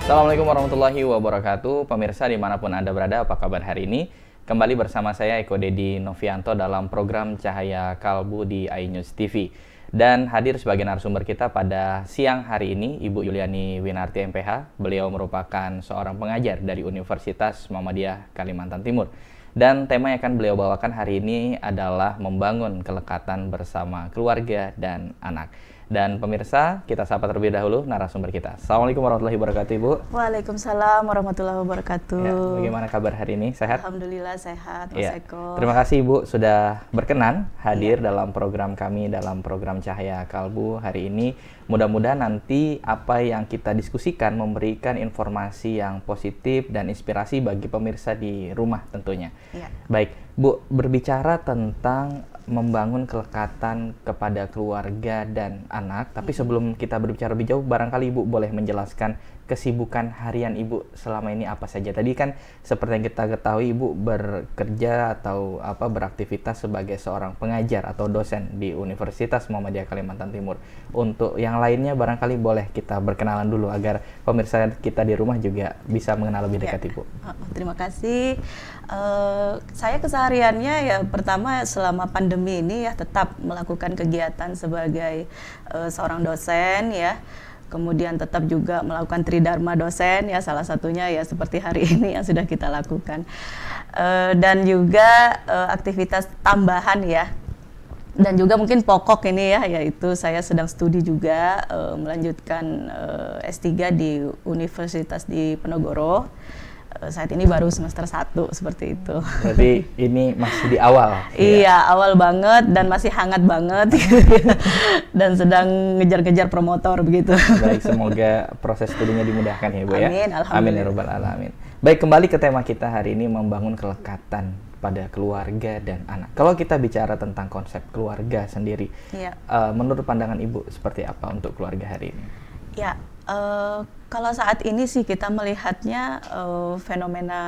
Assalamualaikum warahmatullahi wabarakatuh. Pemirsa dimanapun Anda berada, apa kabar hari ini? Kembali bersama saya Eko Dedi Novianto dalam program Cahaya Kalbu di iNews TV. Dan hadir sebagai narasumber kita pada siang hari ini, Ibu Yuliani Winarti MPH. Beliau merupakan seorang pengajar dari Universitas Muhammadiyah Kalimantan Timur. Dan tema yang akan beliau bawakan hari ini adalah membangun kelekatan bersama keluarga dan anak. Dan pemirsa, kita sapa terlebih dahulu narasumber kita. Assalamualaikum warahmatullahi wabarakatuh, Ibu. Waalaikumsalam warahmatullahi wabarakatuh. Ya, bagaimana kabar hari ini? Sehat? Alhamdulillah sehat, Mas Eko. Terima kasih Ibu sudah berkenan hadir dalam program kami, dalam program Cahaya Kalbu hari ini. Mudah-mudahan nanti apa yang kita diskusikan memberikan informasi yang positif dan inspirasi bagi pemirsa di rumah tentunya. Ya. Baik, Bu, berbicara tentang membangun kelekatan kepada keluarga dan anak. Tapi sebelum kita berbicara lebih jauh, barangkali Ibu boleh menjelaskan kesibukan harian Ibu selama ini apa saja. Tadi kan seperti yang kita ketahui Ibu bekerja atau beraktivitas sebagai seorang pengajar atau dosen di Universitas Muhammadiyah Kalimantan Timur. Untuk yang lainnya barangkali boleh kita berkenalan dulu agar pemirsa kita di rumah juga bisa mengenal lebih dekat Ibu. Terima kasih. Saya kesehariannya ya pertama selama pandemi ini ya tetap melakukan kegiatan sebagai seorang dosen ya. Kemudian tetap juga melakukan tridharma dosen ya, salah satunya ya seperti hari ini yang sudah kita lakukan. Dan juga aktivitas tambahan ya. Dan juga mungkin pokok ini ya, yaitu saya sedang studi juga melanjutkan S3 di Universitas di Penogoro. Saat ini baru semester 1 seperti itu. Berarti ini masih di awal. Iya, awal banget dan masih hangat banget dan sedang ngejar-ngejar promotor begitu. Baik, semoga proses studinya dimudahkan ya, Bu. Amin, ya. alhamdulillah. Amin ya rabbal alamin. Baik, kembali ke tema kita hari ini, membangun kelekatan pada keluarga dan anak. Kalau kita bicara tentang konsep keluarga sendiri, menurut pandangan Ibu seperti apa untuk keluarga hari ini? Ya, kalau saat ini sih kita melihatnya fenomena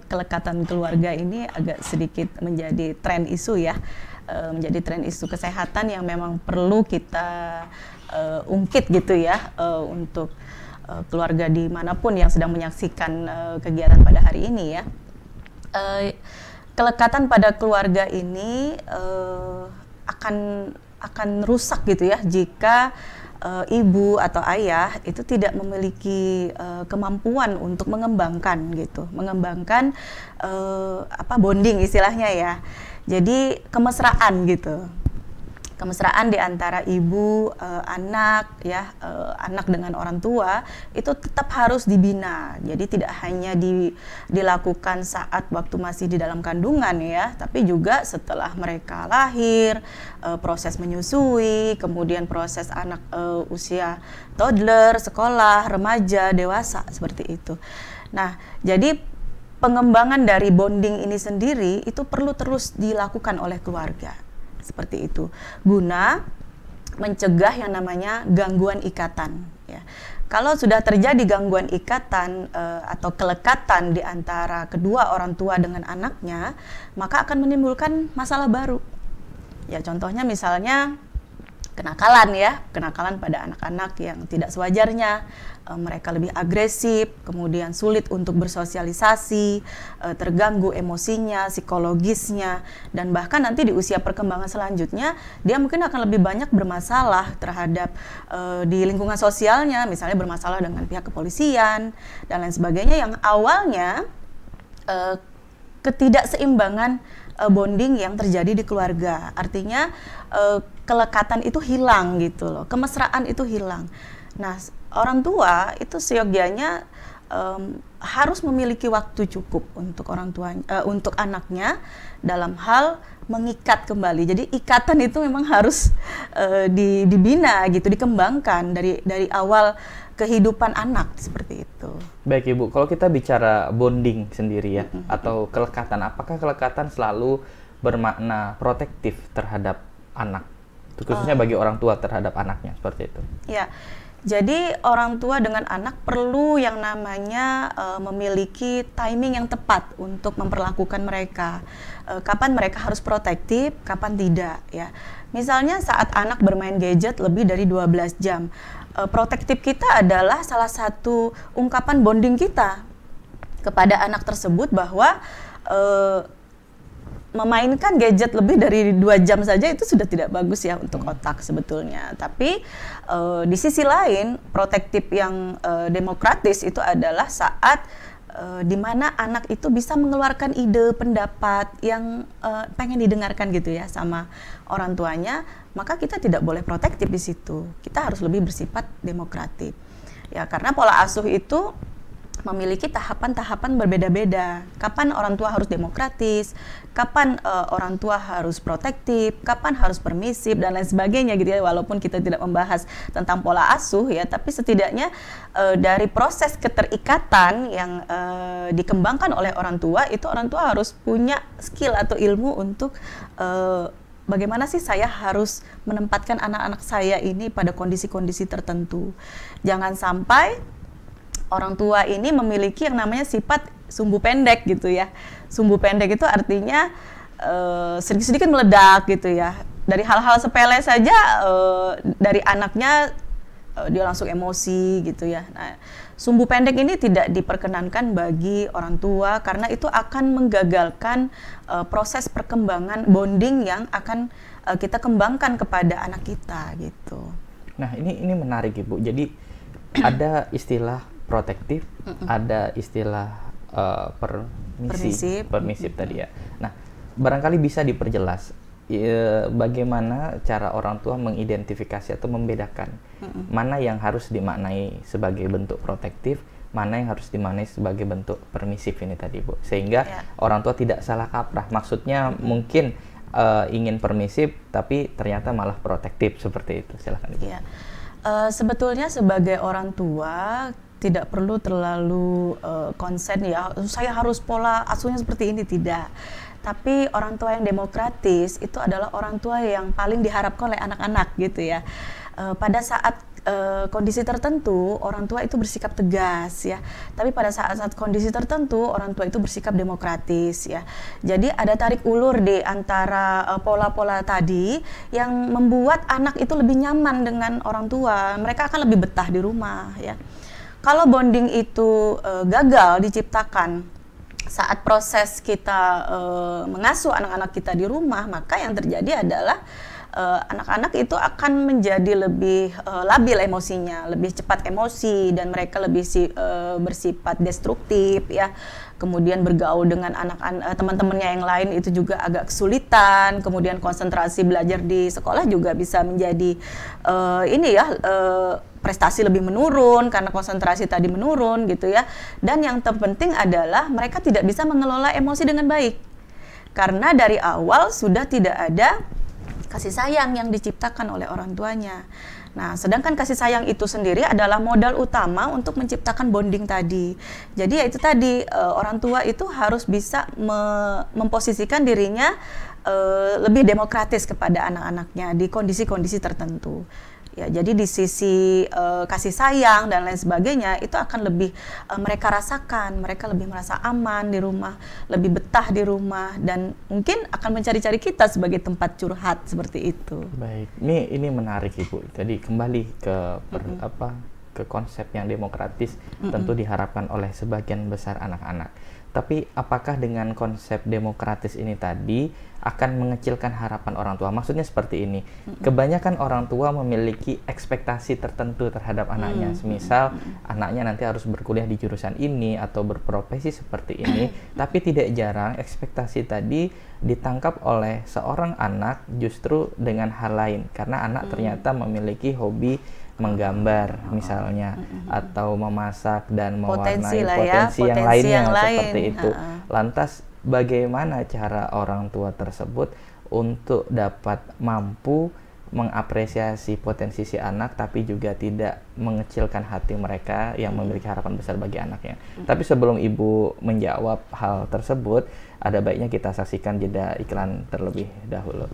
kelekatan keluarga ini agak sedikit menjadi tren isu ya, menjadi tren isu kesehatan yang memang perlu kita ungkit gitu ya untuk keluarga dimanapun yang sedang menyaksikan kegiatan pada hari ini ya. Kelekatan pada keluarga ini akan rusak gitu ya jika ibu atau ayah itu tidak memiliki kemampuan untuk mengembangkan bonding istilahnya ya. Jadi kemesraan gitu. Kemesraan di antara ibu, anak ya, anak dengan orang tua itu tetap harus dibina. Jadi tidak hanya dilakukan saat waktu masih di dalam kandungan ya, tapi juga setelah mereka lahir, proses menyusui, kemudian proses anak usia toddler, sekolah, remaja, dewasa seperti itu. Nah, jadi pengembangan dari bonding ini sendiri itu perlu terus dilakukan oleh keluarga. Seperti itu, guna mencegah yang namanya gangguan ikatan. Ya. Kalau sudah terjadi gangguan ikatan atau kelekatan di antara kedua orang tua dengan anaknya, maka akan menimbulkan masalah baru. Ya, contohnya misalnya kenakalan pada anak-anak yang tidak sewajarnya, mereka lebih agresif, kemudian sulit untuk bersosialisasi, terganggu emosinya, psikologisnya, dan bahkan nanti di usia perkembangan selanjutnya dia mungkin akan lebih banyak bermasalah terhadap di lingkungan sosialnya, misalnya bermasalah dengan pihak kepolisian dan lain sebagainya yang awalnya ketidakseimbangan bonding yang terjadi di keluarga. Artinya kelekatan itu hilang gitu loh, kemesraan itu hilang. Nah, orang tua itu seyogianya harus memiliki waktu cukup untuk orang tua, untuk anaknya dalam hal mengikat kembali. Jadi ikatan itu memang harus dibina gitu, dikembangkan dari awal kehidupan anak seperti itu. Baik Ibu, kalau kita bicara bonding sendiri ya, atau kelekatan, apakah kelekatan selalu bermakna protektif terhadap anak, khususnya bagi orang tua terhadap anaknya seperti itu? Ya, Jadi orang tua dengan anak perlu yang namanya memiliki timing yang tepat untuk memperlakukan mereka. Kapan mereka harus protektif, kapan tidak ya. Misalnya saat anak bermain gadget lebih dari 12 jam. Protektif kita adalah salah satu ungkapan bonding kita kepada anak tersebut bahwa memainkan gadget lebih dari 2 jam saja itu sudah tidak bagus ya untuk otak sebetulnya. Tapi di sisi lain, protektif yang demokratis itu adalah saat di mana anak itu bisa mengeluarkan ide, pendapat yang pengen didengarkan gitu ya sama orang tuanya, maka kita tidak boleh protektif di situ. Kita harus lebih bersifat demokratif. Ya, karena pola asuh itu memiliki tahapan-tahapan berbeda-beda. Kapan orang tua harus demokratis, kapan orang tua harus protektif, kapan harus permisif dan lain sebagainya gitu ya. Walaupun kita tidak membahas tentang pola asuh ya, tapi setidaknya dari proses keterikatan yang dikembangkan oleh orang tua itu orang tua harus punya skill atau ilmu untuk bagaimana sih saya harus menempatkan anak-anak saya ini pada kondisi-kondisi tertentu. Jangan sampai orang tua ini memiliki yang namanya sifat sumbu pendek gitu ya. Sumbu pendek itu artinya sedikit-sedikit meledak gitu ya. Dari hal-hal sepele saja dari anaknya dia langsung emosi gitu ya. Nah, sumbu pendek ini tidak diperkenankan bagi orang tua karena itu akan menggagalkan proses perkembangan bonding yang akan kita kembangkan kepada anak kita gitu. Nah, ini menarik Ibu. Jadi ada istilah protektif, ada istilah permisif tadi ya. Nah, barangkali bisa diperjelas bagaimana cara orang tua mengidentifikasi atau membedakan mana yang harus dimaknai sebagai bentuk protektif, mana yang harus dimaknai sebagai bentuk permisif ini tadi Bu, sehingga orang tua tidak salah kaprah. Maksudnya mungkin ingin permisif tapi ternyata malah protektif seperti itu. Silakan Ibu. Ya. Sebetulnya sebagai orang tua tidak perlu terlalu konsen ya, saya harus pola asuhnya seperti ini, tidak. Tapi orang tua yang demokratis itu adalah orang tua yang paling diharapkan oleh anak-anak gitu ya. Pada saat kondisi tertentu orang tua itu bersikap tegas ya, tapi pada saat kondisi tertentu orang tua itu bersikap demokratis ya. Jadi ada tarik ulur di antara pola-pola tadi yang membuat anak itu lebih nyaman dengan orang tua, mereka akan lebih betah di rumah ya. Kalau bonding itu gagal diciptakan saat proses kita mengasuh anak-anak kita di rumah, maka yang terjadi adalah anak-anak itu akan menjadi lebih labil emosinya, lebih cepat emosi dan mereka lebih bersifat destruktif ya. Kemudian bergaul dengan teman-temannya yang lain itu juga agak kesulitan. Kemudian konsentrasi belajar di sekolah juga bisa menjadi prestasi lebih menurun karena konsentrasi tadi menurun gitu ya. Dan yang terpenting adalah mereka tidak bisa mengelola emosi dengan baik karena dari awal sudah tidak ada kasih sayang yang diciptakan oleh orang tuanya. Nah, sedangkan kasih sayang itu sendiri adalah modal utama untuk menciptakan bonding tadi. Jadi ya itu tadi, orang tua itu harus bisa memposisikan dirinya lebih demokratis kepada anak-anaknya di kondisi-kondisi tertentu. Ya, jadi di sisi kasih sayang dan lain sebagainya itu akan lebih mereka rasakan, mereka lebih merasa aman di rumah, lebih betah di rumah dan mungkin akan mencari-cari kita sebagai tempat curhat seperti itu. Baik, ini menarik Ibu. Jadi kembali ke ke konsep yang demokratis tentu diharapkan oleh sebagian besar anak-anak. Tapi apakah dengan konsep demokratis ini tadi akan mengecilkan harapan orang tua? Maksudnya seperti ini, kebanyakan orang tua memiliki ekspektasi tertentu terhadap anaknya. Semisal anaknya nanti harus berkuliah di jurusan ini atau berprofesi seperti ini, tapi tidak jarang ekspektasi tadi ditangkap oleh seorang anak justru dengan hal lain. Karena anak ternyata memiliki hobi menggambar misalnya atau memasak dan mewarnai potensi yang lainnya seperti itu. Lantas bagaimana cara orang tua tersebut untuk dapat mampu mengapresiasi potensi si anak tapi juga tidak mengecilkan hati mereka yang memiliki harapan besar bagi anaknya. Tapi sebelum Ibu menjawab hal tersebut, ada baiknya kita saksikan jeda iklan terlebih dahulu.